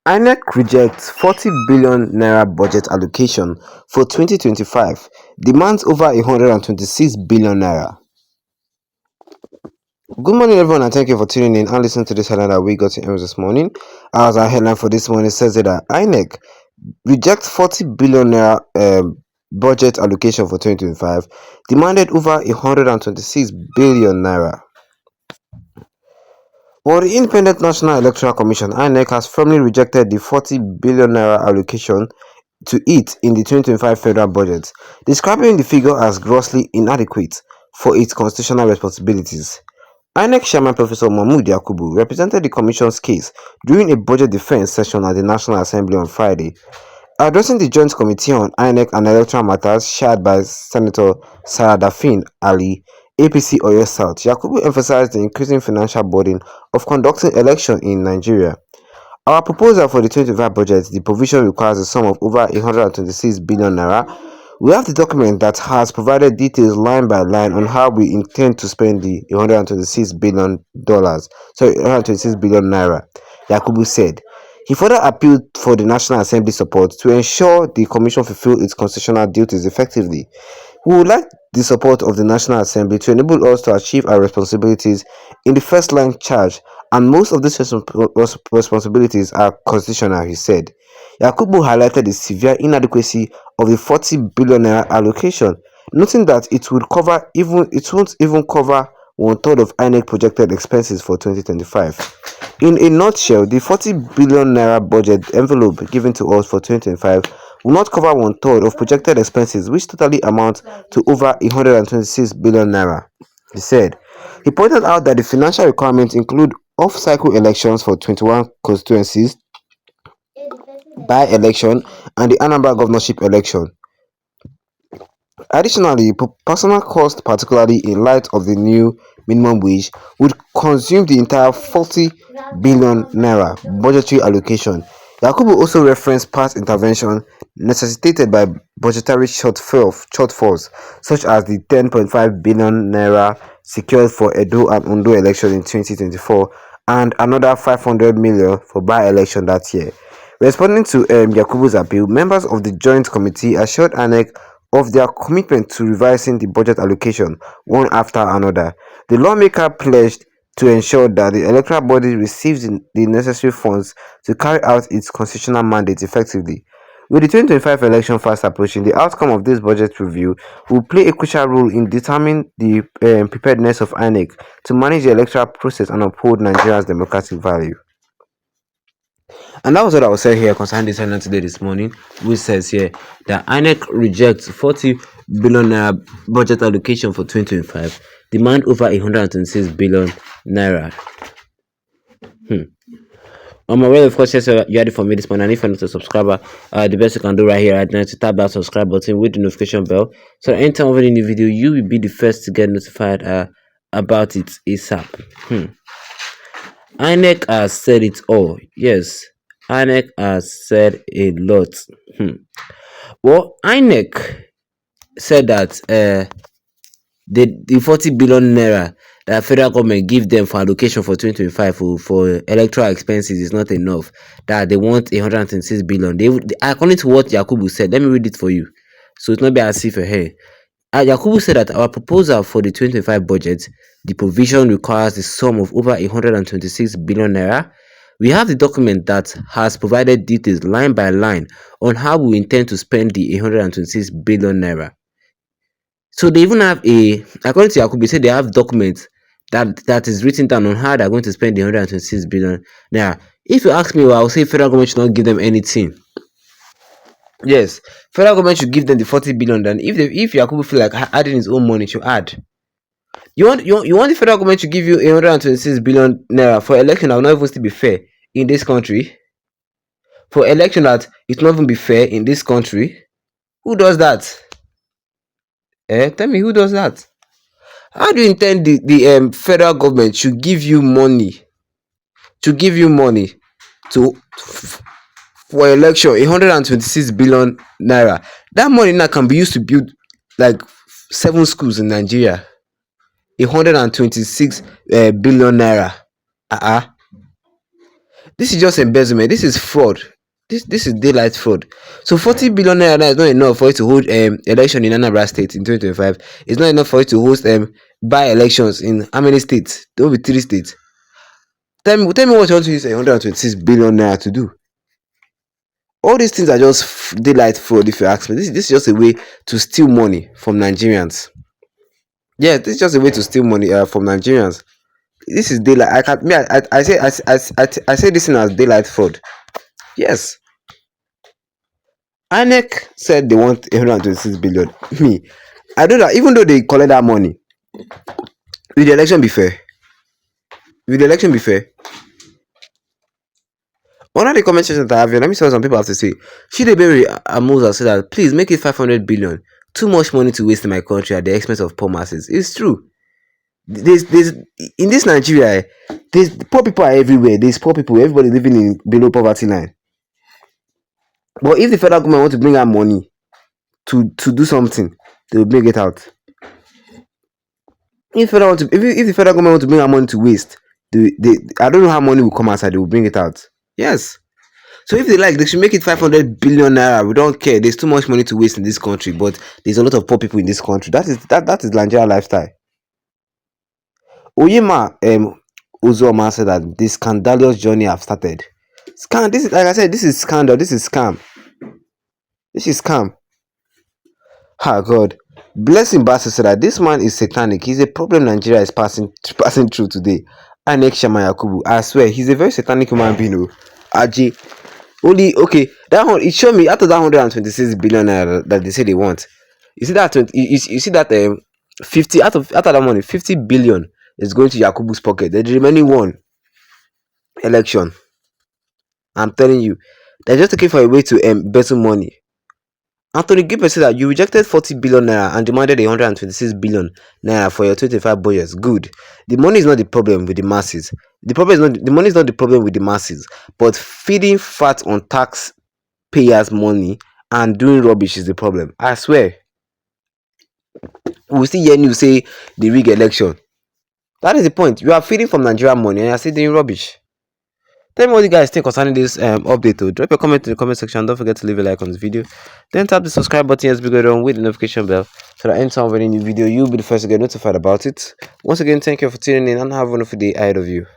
Inec rejects 40 billion naira budget allocation for 2025, demands over 126 billion naira. Good morning, everyone, and thank you for tuning in and listening to this headline that we got to air this morning. As our headline for this morning says that Inec rejects 40 billion naira budget allocation for 2025, demanded over 126 billion naira. While the Independent National Electoral Commission (INEC) has firmly rejected the 40 billion naira allocation to it in the 2025 federal budget, describing the figure as grossly inadequate for its constitutional responsibilities. INEC Chairman Professor Mahmood Yakubu represented the Commission's case during a budget defense session at the National Assembly on Friday. Addressing the Joint Committee on INEC and Electoral Matters chaired by Senator Saadafin Ali, APC Oyo South, Yakubu emphasized the increasing financial burden of conducting elections in Nigeria. Our proposal for the 2025 budget, the provision requires a sum of over 126 billion naira. We have the document that has provided details line by line on how we intend to spend the 126 billion dollars, 126 billion naira, Yakubu said. He further appealed for the National Assembly support to ensure the Commission fulfill its constitutional duties effectively. We would like the support of the National Assembly to enable us to achieve our responsibilities in the first line charge, and most of these responsibilities are constitutional, he said. Yakubu highlighted the severe inadequacy of the 40 billion naira allocation, noting that it won't even cover one third of INEC projected expenses for 2025. In a nutshell, the 40 billion naira budget envelope given to us for 2025 will not cover one third of projected expenses, which totally amount to over 126 billion naira, he said. He pointed out that the financial requirements include off-cycle elections for 21 constituencies, by-election, and the Anambra governorship election. Additionally, personal cost, particularly in light of the new minimum wage, would consume the entire 40 billion naira budgetary allocation. Yakubu also referenced past intervention necessitated by budgetary shortfalls, such as the 10.5 billion naira secured for Edo and Ondo election in 2024 and another 500 million for by-election that year. Responding to Yakubu's appeal, members of the Joint Committee assured INEC of their commitment to revising the budget allocation one after another. The lawmaker pledged to ensure that the electoral body receives the necessary funds to carry out its constitutional mandate effectively. With the 2025 election fast approaching, the outcome of this budget review will play a crucial role in determining the preparedness of INEC to manage the electoral process and uphold Nigeria's democratic value. And that was what I was saying here concerning this headline today this morning, which says here that INEC rejects 40 billion naira budget allocation for 2025, demand over 126 billion naira. Well, of course, yes, you had it for me this morning. And if you're not a subscriber, the best you can do right here right now is to tap that subscribe button with the notification bell. So anytime of any new video, you will be the first to get notified about it ASAP. INEC has said it all. Yes, INEC has said a lot. Well, INEC said that the 40 billion naira that federal government give them for allocation for 2025 for electoral expenses is not enough. That they want 126 billion. They according to what Yakubu said, let me read it for you, so it's not be as if Yakubu said that our proposal for the 2025 budget, the provision requires the sum of over 126 billion naira. We have the document that has provided details line by line on how we intend to spend the 126 billion naira. So they even have according to Yakubu, said they have documents that is written down on how they're going to spend the 126 billion naira. If you ask me, well, I'll say federal government should not give them anything. Yes, federal government should give them the 40 billion. Then if Yakubu feel like adding his own money, should add. You want the federal government to give you 126 billion naira for election that will not even still be fair in this country? For election that it will not even be fair in this country? Who does that? Tell me, who does that? How do you intend the federal government should give you money to for election 126 billion naira? That money now can be used to build like 7 schools in Nigeria. 126 billion naira. This is just embezzlement. This is fraud. This is daylight fraud. So 40 billion naira is not enough for you to hold election in Anambra State in 2025. It's not enough for you to host by elections in how many states? There will be 3 states. Tell me what you want to use 126 billion naira to do. All these things are just daylight fraud, if you ask me. This is just a way to steal money from Nigerians. Yeah, this is just a way to steal money from Nigerians. This is daylight. I can me. I say this thing as daylight fraud. Yes, Inec said they want 126 billion. Me, I don't know. Even though they collect that money, will the election be fair? Will the election be fair? One of the comment sections that I have here, let me see what some people have to say. Shidebere Amuza said that please make it 500 billion. Too much money to waste in my country at the expense of poor masses. It's true. There's in this Nigeria, there's poor people are everywhere. There's poor people, everybody living in below poverty line. But if the federal government want to bring out money to do something, they will bring it out. If the federal government want to bring out money to waste, they I don't know how money will come outside. They will bring it out. Yes. So if they like, they should make it 500 billion naira. We don't care. There's too much money to waste in this country, but there's a lot of poor people in this country. That is Nigeria lifestyle. Oyema Uzoma said that this scandalous journey have started. This is, like I said, this is scandal. This is scam. This is scam. Ah, God. Blessing Basu said that this man is satanic. He's a problem Nigeria is passing through today. Inec Shama Yakubu, I swear, he's a very satanic human being. Aji. Only, okay, that one, it showed me after that 126 billion that they say they want. You see that, you see that 50, after that money, 50 billion is going to Yakubu's pocket. The remaining one, election. I'm telling you, they're just looking for a way to embezzle money. Anthony Gibbons said that you rejected 40 billion naira and demanded 126 billion naira for your 25 budgets. Good. The money is not the problem with the masses. The money is not the problem with the masses, but feeding fat on taxpayers' money and doing rubbish is the problem. I swear. We still hear you say the rig election. That is the point. You are feeding from Nigerian money and you are still doing rubbish. Tell me what you guys think concerning this update. Drop a comment in the comment section. Don't forget to leave a like on this video. Then tap the subscribe button as we go on with the notification bell so that anytime of any new video, you'll be the first to get notified about it. Once again, thank you for tuning in and have a wonderful day ahead of you.